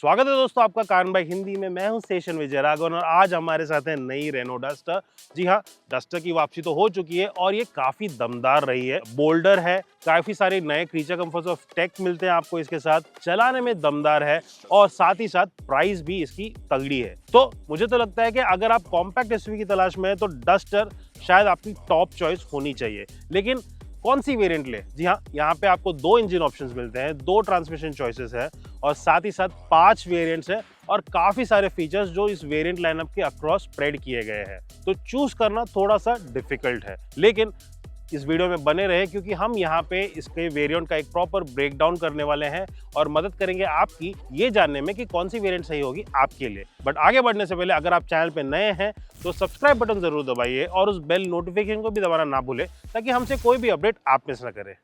स्वागत है दोस्तों आपका कान बाइक हिंदी में। मैं हूं स्टेशन विजय राघवन और आज हमारे साथ है नई रेनो डस्टर। जी हाँ, डस्टर की वापसी तो हो चुकी है और ये काफी दमदार रही है। बोल्डर है, काफी सारे नए क्रीचर कंफर्ट्स और टेक मिलते हैं आपको इसके साथ, चलाने में दमदार है और साथ ही साथ प्राइस भी इसकी तगड़ी है। तो मुझे तो लगता है कि अगर आप कॉम्पैक्ट एसयूवी की तलाश में है तो डस्टर शायद आपकी टॉप चॉइस होनी चाहिए। लेकिन कौन सी वेरिएंट ले? जी हाँ, यहाँ पे आपको 2 इंजन ऑप्शंस मिलते हैं, 2 ट्रांसमिशन चॉइसेस है और साथ ही साथ 5 वेरिएंट्स हैं और काफी सारे फीचर्स जो इस वेरिएंट लाइनअप के अक्रॉस स्प्रेड किए गए हैं। तो चूज करना थोड़ा सा डिफिकल्ट है, लेकिन इस वीडियो में बने रहे क्योंकि हम यहाँ पे इसके वेरिएंट का एक प्रॉपर ब्रेकडाउन करने वाले हैं और मदद करेंगे आपकी ये जानने में कि कौन सी वेरिएंट सही होगी आपके लिए। बट आगे बढ़ने से पहले अगर आप चैनल पे नए हैं तो सब्सक्राइब बटन जरूर दबाइए और उस बेल नोटिफिकेशन को भी दबाना ना भूलें ताकि हमसे कोई भी अपडेट आप मिस ना करें।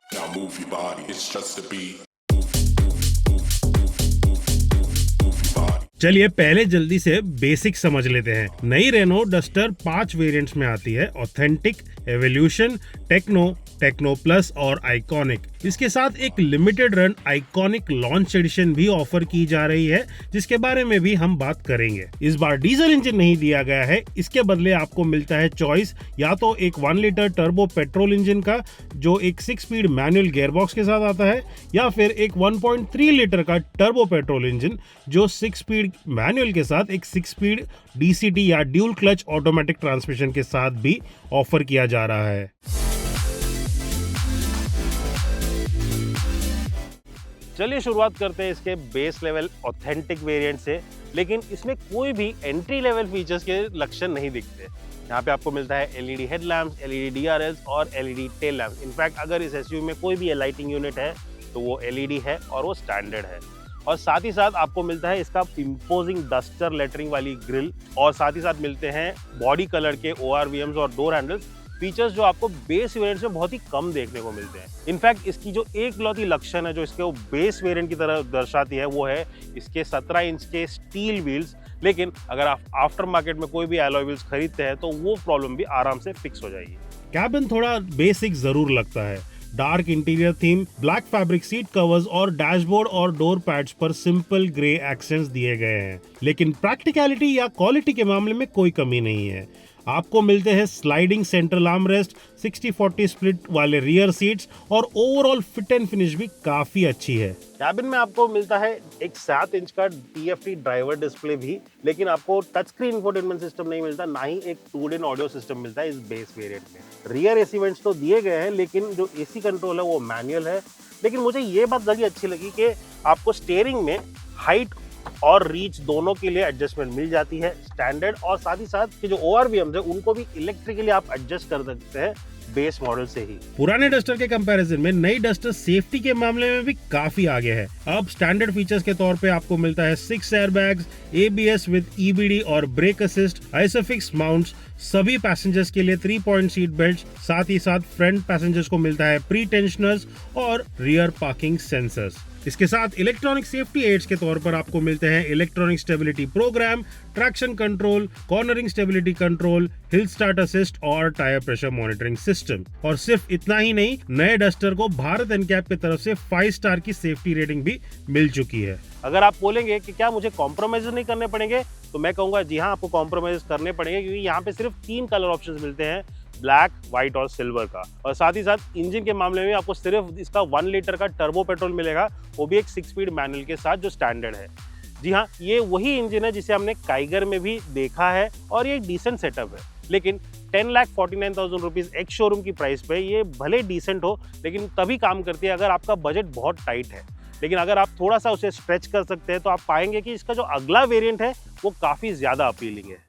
चलिए पहले जल्दी से बेसिक समझ लेते हैं। नई रेनो डस्टर 5 वेरिएंट्स में आती है, authentic, evolution, techno, techno plus और आइकॉनिक। इसके साथ एक limited run iconic launch edition भी ऑफर की जा रही है जिसके बारे में भी हम बात करेंगे। इस बार डीजल इंजन नहीं दिया गया है, इसके बदले आपको मिलता है चॉइस या तो एक 1 लीटर टर्बो पेट्रोल इंजन का जो एक 6 स्पीड मैनुअल गियरबॉक्स के साथ आता है, या फिर एक 1.3 लीटर का टर्बो पेट्रोल इंजन जो 6 स्पीड मैनुअल के साथ एक 6 स्पीड डीसीटी या ड्यूल क्लच ऑटोमेटिक ट्रांसमिशन के साथ भी ऑफर किया जा रहा है। चलिए शुरुआत करते हैं इसके बेस लेवल ऑथेंटिक वेरिएंट से, लेकिन इसमें कोई भी एंट्री लेवल फीचर्स के लक्षण नहीं दिखते। यहाँ पे आपको मिलता है एलईडी हेडलैम्प्स, एलईडी डीआरएल्स और एलईडी टेल लैम्प्स। इनफैक्ट अगर इस एसयूवी में कोई भी लाइटिंग यूनिट है तो वो एलईडी है और वो स्टैंडर्ड है। और साथ ही साथ आपको मिलता है इसका इम्पोजिंग डस्टर लेटरिंग वाली ग्रिल और साथ ही साथ मिलते हैं बॉडी कलर के ORVMs और डोर हैंडल्स, फीचर्स जो आपको बेस वेरिएंट में बहुत ही कम देखने को मिलते हैं। इनफैक्ट इसकी जो एकलौती लक्षण है जो इसके वो बेस वेरिएंट की तरह दर्शाती है वो है इसके 17 इंच के स्टील व्हील्स। लेकिन अगर आप आफ्टर मार्केट में कोई भी एलॉय व्हील्स खरीदते हैं तो वो प्रॉब्लम भी आराम से फिक्स हो जाएगी। कैबिन थोड़ा बेसिक जरूर लगता है। Dark interior theme, black fabric seat covers और डैशबोर्ड और डोर पैड्स पर सिंपल ग्रे एक्सेंट्स दिए गए हैं, लेकिन प्रैक्टिकलिटी या क्वालिटी के मामले में कोई कमी नहीं है। आपको मिलते हैं स्लाइडिंग सेंट्रल आर्मरेस्ट, 60-40 स्प्लिट वाले रियर सीट्स और ओवरऑल फिट एंड फिनिश भी काफी अच्छी है। कैबिन में आपको मिलता है एक 7 इंच का TFT ड्राइवर डिस्प्ले भी, लेकिन आपको टच स्क्रीन इंफोटेनमेंट सिस्टम नहीं मिलता, ना ही एक 2-in ऑडियो सिस्टम मिलता है इस बेस वेरिएंट में। रियर एसी वेंट्स तो दिए गए हैं लेकिन जो एसी कंट्रोल है वो मैनुअल है। लेकिन मुझे ये बात बड़ी अच्छी लगी कि आपको स्टीयरिंग में हाइट और रीच दोनों के लिए एडजस्टमेंट मिल जाती है स्टैंडर्ड, और साथ ही साथ कि जो ORVMs है उनको भी इलेक्ट्रिकली आप एडजस्ट कर सकते हैं बेस मॉडल से ही। पुराने डस्टर के कंपैरिजन में नई डस्टर सेफ्टी के मामले में भी काफी आगे है। अब स्टैंडर्ड फीचर्स के तौर पे आपको मिलता है 6 एयरबैग्स, ABS विद EBD और ब्रेक असिस्ट, आइसोफिक्स माउंट्स, सभी पैसेंजर्स के लिए 3 पॉइंट सीट बेल्ट, साथ ही साथ फ्रंट पैसेंजर्स को मिलता है प्री टेंशनर्स और रियर पार्किंग सेंसर्स। इसके साथ इलेक्ट्रॉनिक सेफ्टी एड्स के तौर पर आपको मिलते हैं electronic stability program, traction control, cornering stability control, hill start assist और टायर प्रेशर मॉनिटरिंग सिस्टम। और सिर्फ इतना ही नहीं, नए डस्टर को भारत एनकैप की तरफ से 5 स्टार की सेफ्टी रेटिंग भी मिल चुकी है। अगर आप बोलेंगे कि क्या मुझे कॉम्प्रोमाइज नहीं करने पड़ेंगे, तो मैं कहूंगा जी हाँ, आपको कॉम्प्रोमाइज करने पड़ेंगे क्योंकि यहाँ पे सिर्फ 3 कलर ऑप्शंस मिलते हैं, ब्लैक, व्हाइट और सिल्वर का। और साथ ही साथ इंजन के मामले में आपको सिर्फ इसका 1 लीटर का टर्बो पेट्रोल मिलेगा, वो भी एक 6 स्पीड मैनुअल के साथ जो स्टैंडर्ड है। जी हाँ, ये वही इंजन है जिसे हमने काइगर में भी देखा है और ये एक डिसेंट सेटअप है। लेकिन 10,49,000 रुपीज एक शोरूम की प्राइस पे ये भले डिसेंट हो लेकिन तभी काम करती है अगर आपका बजट बहुत टाइट है। लेकिन अगर आप थोड़ा सा उसे स्ट्रेच कर सकते हैं तो आप पाएंगे कि इसका जो अगला वेरिएंट है वो काफी ज्यादा अपीलिंग है।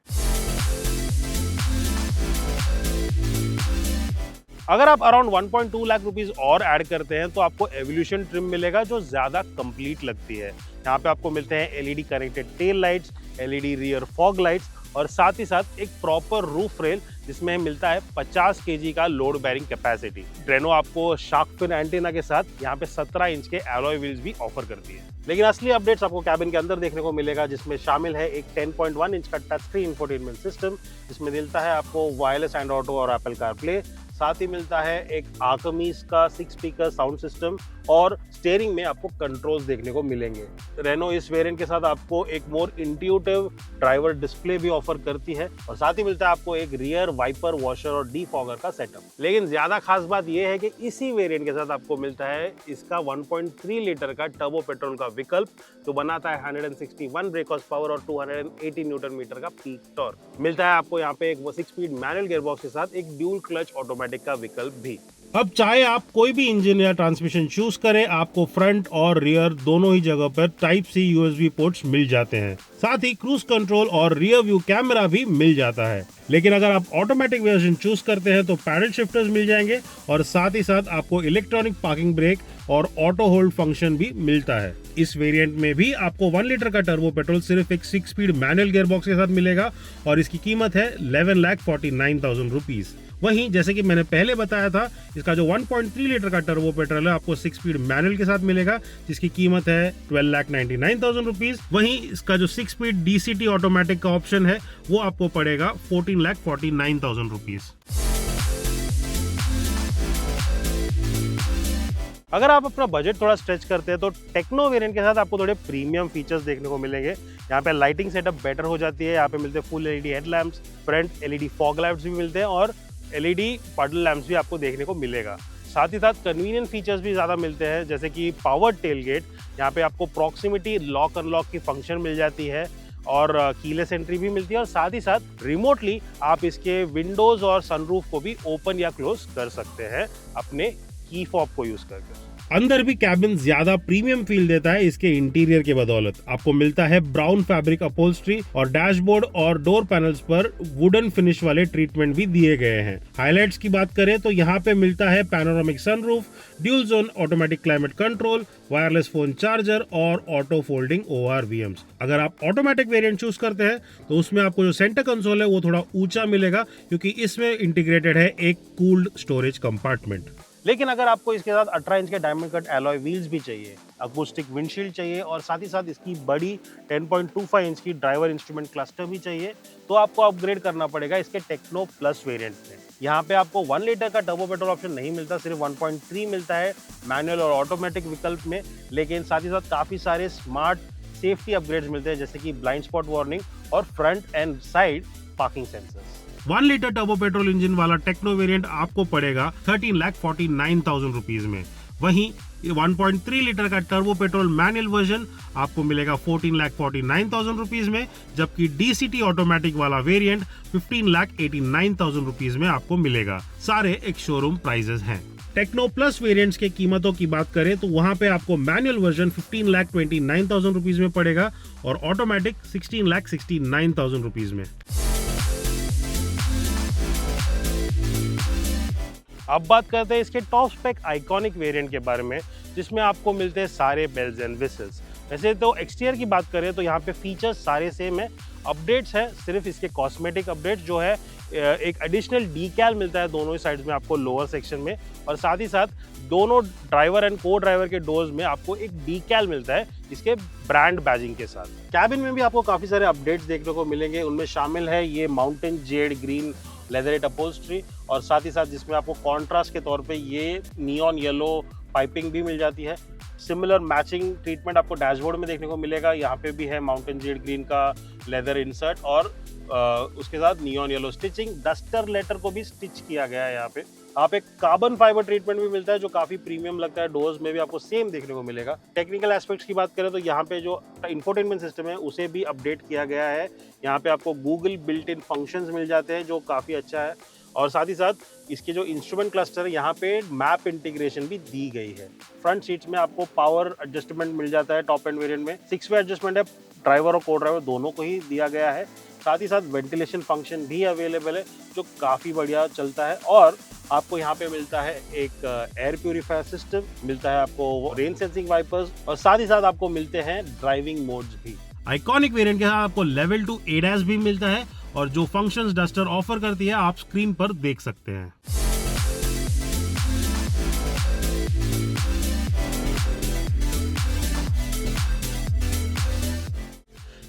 अगर आप अराउंड 1.2 लाख रुपीस और ऐड करते हैं तो आपको एवोल्यूशन ट्रिम मिलेगा जो ज्यादा कंप्लीट लगती है। यहाँ पे आपको मिलते हैं LED connected tail lights, LED rear fog lights और साथ ही साथ एक प्रॉपर रूफ रेल जिसमें मिलता है 50 केजी का लोड बेरिंग कैपेसिटी। रेनो आपको शार्क फिन एंटीना के साथ यहाँ पे 17 इंच के एलॉय व्हील्स भी ऑफर करती है। लेकिन असली अपडेट्स आपको कैबिन के अंदर देखने को मिलेगा जिसमें शामिल है एक 10.1 इंच का टच स्क्रीन इंफोटेनमेंट सिस्टम जिसमें मिलता है आपको वायरलेस एंड्रॉइड ऑटो और एप्पल कारप्ले। साथ ही मिलता है एक आर्कमीज का 6 स्पीकर साउंड सिस्टम और स्टीयरिंग में आपको कंट्रोल्स देखने को मिलेंगे। रेनो इस वेरिएंट के साथ आपको एक मोर इंट्यूटिव ड्राइवर डिस्प्ले भी ऑफर करती है और साथ ही मिलता है आपको एक रियर वाइपर वॉशर और डीफॉगर का सेटअप। लेकिन ज्यादा खास बात यह है कि इसी वेरिएंट के साथ आपको मिलता है इसका 1.3 लीटर का टर्बो पेट्रोल का विकल्प जो बनाता है 161 ब्रेक हॉर्स पावर और 280 न्यूटन मीटर का पीक टॉर्क। मिलता है आपको यहाँ पे एक 6 स्पीड मैनुअल गियरबॉक्स के साथ एक ड्यूल क्लच ऑटोमेटिक का विकल्प भी। अब चाहे आप कोई भी इंजन या ट्रांसमिशन चूज करें, आपको फ्रंट और रियर दोनों ही जगह पर टाइप सी यूएसबी पोर्ट्स मिल जाते हैं। साथ ही क्रूज कंट्रोल और रियर व्यू कैमरा भी मिल जाता है। लेकिन अगर आप ऑटोमेटिक वर्जन चूज करते हैं तो पैडल शिफ्टर्स मिल जाएंगे और साथ ही साथ आपको इलेक्ट्रॉनिक पार्किंग ब्रेक और ऑटो होल्ड फंक्शन भी मिलता है। इस वेरिएंट में भी आपको 1 लीटर का टर्बो पेट्रोल सिर्फ एक 6 स्पीड मैनुअल गियरबॉक्स के साथ मिलेगा और इसकी कीमत है 11,49,000 रुपीज। वहीं जैसे कि मैंने पहले बताया था, इसका जो 1.3 लीटर का टर्बो पेट्रोल है आपको 6 स्पीड मैनुअल के साथ मिलेगा जिसकी कीमत है 12,99,000 रुपीज। वहीं इसका जो 6 स्पीड डीसीटी ऑटोमेटिक का ऑप्शन है वो आपको पड़ेगा 14,49,000 रुपीज। अगर आप अपना बजट थोड़ा स्ट्रेच करते हैं तो टेक्नो वेरिएंट के साथ आपको थोड़े प्रीमियम फीचर्स देखने को मिलेंगे। यहाँ पे लाइटिंग सेटअप बेटर हो जाती है। यहाँ पे मिलते हैं full LED headlamps, front LED fog lights भी मिलते हैं और एलईडी पडल लैंप्स भी आपको देखने को मिलेगा। साथ ही साथ कन्वीनियंट फीचर्स भी ज़्यादा मिलते हैं जैसे कि पावर टेलगेट। यहाँ पे आपको प्रॉक्सिमिटी लॉक अनलॉक की फंक्शन मिल जाती है और कीलेस एंट्री भी मिलती है और साथ ही साथ रिमोटली आप इसके विंडोज और सनरूफ को भी ओपन या क्लोज कर सकते हैं अपने की फॉब को यूज करके। अंदर भी कैबिन ज्यादा प्रीमियम फील देता है इसके इंटीरियर के बदौलत। आपको मिलता है ब्राउन फैब्रिक अपहोल्स्ट्री और डैशबोर्ड और डोर पैनल्स पर वुडन फिनिश वाले ट्रीटमेंट भी दिए गए हैं। हाइलाइट्स की बात करें तो यहाँ पे मिलता है panoramic sunroof, dual zone automatic climate control, wireless phone charger और ऑटो फोल्डिंग ORVMs। अगर आप ऑटोमेटिक वेरिएंट चूज करते हैं तो उसमें आपको जो सेंटर कंसोल है वो थोड़ा ऊंचा मिलेगा क्योंकि इसमें इंटीग्रेटेड है एक कूल्ड स्टोरेज कंपार्टमेंट। लेकिन अगर आपको इसके साथ 18 इंच के डायमंड कट एलॉय व्हील्स भी चाहिए, अकूस्टिक विंडशील्ड चाहिए और साथ ही साथ इसकी बड़ी 10.25 इंच की ड्राइवर इंस्ट्रूमेंट क्लस्टर भी चाहिए तो आपको अपग्रेड करना पड़ेगा इसके टेक्नो प्लस वेरिएंट में। यहाँ पे आपको 1 लीटर का टर्बो पेट्रोल ऑप्शन नहीं मिलता, सिर्फ 1.3 मिलता है मैनुअल और ऑटोमेटिक विकल्प में। लेकिन साथ ही साथ काफ़ी सारे स्मार्ट सेफ्टी अपग्रेड्स मिलते हैं जैसे कि ब्लाइंड स्पॉट वार्निंग और front end side parking sensors. 1 litre turbo petrol engine वाला टेक्नो वेरिएंट आपको पड़ेगा 13,49,000 रुपीज में। वहीं 1.3 लीटर का टर्बो पेट्रोल मैनुअल वर्जन आपको मिलेगा 14,49,000 रुपीज में, जबकि डीसीटी ऑटोमेटिक वाला वेरिएंट 15,89,000 रुपीज में आपको मिलेगा। सारे एक शोरूम प्राइजेस हैं। टेक्नो प्लस वेरिएंट्स के कीमतों की बात करें तो वहां पे आपको मैनुअल वर्जन 15,29,000 रुपीज में पड़ेगा और ऑटोमेटिक 16,69,000 रुपीज में। अब बात करते हैं इसके टॉप स्पेक आइकॉनिक वेरिएंट के बारे में जिसमें आपको मिलते हैं सारे बेल्स एंड विसल्स। वैसे तो एक्सटीरियर की बात करें तो यहाँ पे फीचर्स सारे सेम है, अपडेट्स हैं सिर्फ इसके कॉस्मेटिक अपडेट्स जो है एक एडिशनल डीकैल मिलता है दोनों ही साइड्स में आपको लोअर सेक्शन में और साथ ही साथ दोनों ड्राइवर एंड को ड्राइवर के डोर्स में आपको एक डीकैल मिलता है इसके ब्रांड बैजिंग के साथ। कैबिन में भी आपको काफ़ी सारे अपडेट्स देखने को मिलेंगे, उनमें शामिल है ये mountain jade green leatherette upholstery और साथ ही साथ जिसमें आपको कॉन्ट्रास्ट के तौर पे ये नियॉन येलो पाइपिंग भी मिल जाती है। सिमिलर मैचिंग ट्रीटमेंट आपको डैशबोर्ड में देखने को मिलेगा, यहाँ पे भी है माउंटेन जेड ग्रीन का लेदर इंसर्ट और उसके साथ neon yellow stitching. Duster letter को भी स्टिच किया गया है यहाँ पे। आप एक कार्बन फाइबर ट्रीटमेंट भी मिलता है जो काफी प्रीमियम लगता है, डोर्स में भी आपको सेम देखने को मिलेगा। टेक्निकल एस्पेक्ट्स की बात करें तो यहाँ पे जो इंफोटेनमेंट सिस्टम है उसे भी अपडेट किया गया है। यहाँ पे आपको गूगल बिल्ट इन फंक्शंस मिल जाते हैं जो काफी अच्छा है और साथ ही साथ इसके जो इंस्ट्रूमेंट क्लस्टर है यहाँ पे मैप इंटीग्रेशन भी दी गई है। फ्रंट सीट्स में आपको पावर एडजस्टमेंट मिल जाता है टॉप एंड वेरिएंट में। 6 वे एडजस्टमेंट है, ड्राइवर और को ड्राइवर दोनों को ही दिया गया है। साथ ही साथ वेंटिलेशन फंक्शन भी अवेलेबल है जो काफ़ी बढ़िया चलता है और आपको यहाँ पे मिलता है एक एयर प्यूरिफायर सिस्टम, मिलता है आपको रेन सेंसिंग वाइपर्स और साथ ही साथ आपको मिलते हैं ड्राइविंग मोड्स भी। आइकॉनिक वेरिएंट के साथ आपको लेवल 2 ADAS भी मिलता है और जो फंक्शंस डस्टर ऑफर करती है आप स्क्रीन पर देख सकते हैं।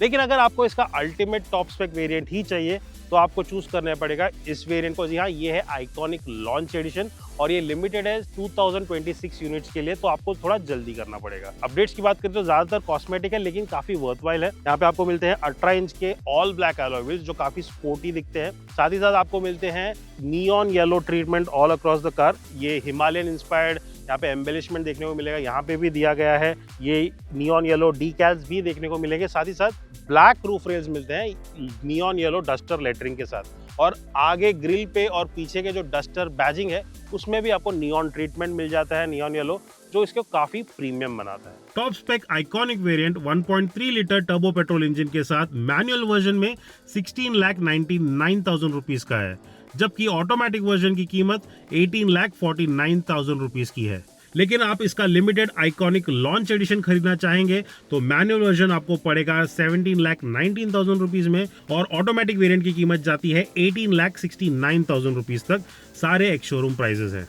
लेकिन अगर आपको इसका अल्टीमेट टॉप स्पेक वेरिएंट ही चाहिए तो आपको चूज करना पड़ेगा इस वेरिएंट को। जी हाँ, ये है आइकॉनिक लॉन्च एडिशन और ये लिमिटेड है 2026 यूनिट्स के लिए, तो आपको थोड़ा जल्दी करना पड़ेगा। अपडेट्स की बात करें तो ज्यादातर कॉस्मेटिक है लेकिन काफी वर्थवाइल है। यहाँ पे आपको मिलते हैं 18 इंच के ऑल ब्लैक अलॉय व्हील्स जो काफी स्पोर्टी दिखते हैं। साथ ही साथ आपको मिलते हैं neon yellow treatment all across the car. ये हिमालयन इंस्पायर्ड यहाँ पे एम्बेलिशमेंट देखने को मिलेगा, यहाँ पे भी दिया गया है। ये नियॉन येलो डीकैल्स भी देखने को मिलेंगे। साथ ही साथ ब्लैक रूफ रेल्स मिलते हैं नियॉन येलो डस्टर लेटरिंग के साथ। और आगे ग्रिल पे और पीछे के जो डस्टर बैजिंग है उसमें भी आपको नियॉन ट्रीटमेंट मिल जाता है, नियॉन येलो, जो इसको काफी प्रीमियम बनाता है। Top spec iconic variant 1.3 litre turbo petrol engine के साथ मैनुअल वर्जन में 16,99,000 रुपीज का है, जबकि ऑटोमेटिक वर्जन की कीमत 18,49,000 रुपीज की है। लेकिन आप इसका लिमिटेड आइकॉनिक लॉन्च एडिशन खरीदना चाहेंगे तो मैनुअल वर्जन आपको पड़ेगा 17,19,000 रुपीज में और ऑटोमेटिक वेरिएंट की कीमत जाती है 18,69,000 रुपीज तक। सारे एक्स शोरूम प्राइजेस हैं।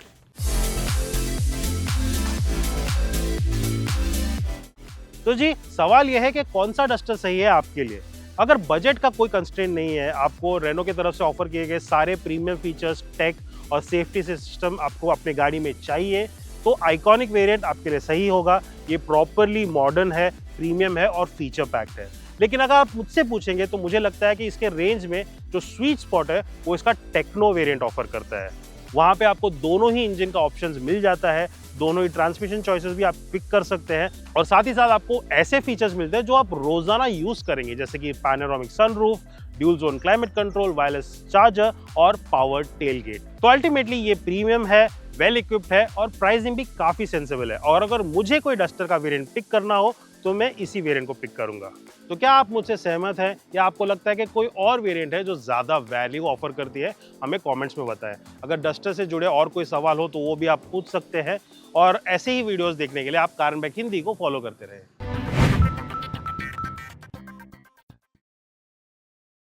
तो जी सवाल यह है कि कौन सा डस्टर सही है आपके लिए। अगर बजट का कोई कंस्ट्रेंट नहीं है, आपको रेनो की तरफ से ऑफर किए गए सारे प्रीमियम फीचर्स, टेक और सेफ्टी सिस्टम आपको अपने गाड़ी में चाहिए, तो आइकॉनिक वेरिएंट आपके लिए सही होगा। ये प्रॉपरली मॉडर्न है, प्रीमियम है और फीचर पैक्ड है। लेकिन अगर आप मुझसे पूछेंगे तो मुझे लगता है कि इसके रेंज में जो स्वीट स्पॉट है वो इसका टेक्नो वेरिएंट ऑफर करता है। वहाँ पे आपको दोनों ही इंजन का ऑप्शंस मिल जाता है, दोनों ही ट्रांसमिशन चॉइसेस भी आप पिक कर सकते हैं और साथ ही साथ आपको ऐसे फीचर्स मिलते हैं जो आप रोजाना यूज करेंगे, जैसे कि panoramic sunroof, dual zone climate control, wireless charger और पावर टेलगेट। तो अल्टीमेटली ये प्रीमियम है, वेल इक्विप्ड है और प्राइसिंग भी काफी सेंसिबल है। और अगर मुझे कोई डस्टर का वेरिएंट पिक करना हो तो मैं इसी वेरिएंट को पिक करूंगा। तो क्या आप मुझसे सहमत हैं या आपको लगता है कि कोई और वेरिएंट है जो ज्यादा वैल्यू ऑफर करती है? हमें कमेंट्स में बताएं। अगर डस्टर से जुड़े और कोई सवाल हो तो वो भी आप पूछ सकते हैं और ऐसे ही वीडियोस देखने के लिए आप कार एंड बाइक हिंदी को फॉलो करते रहें।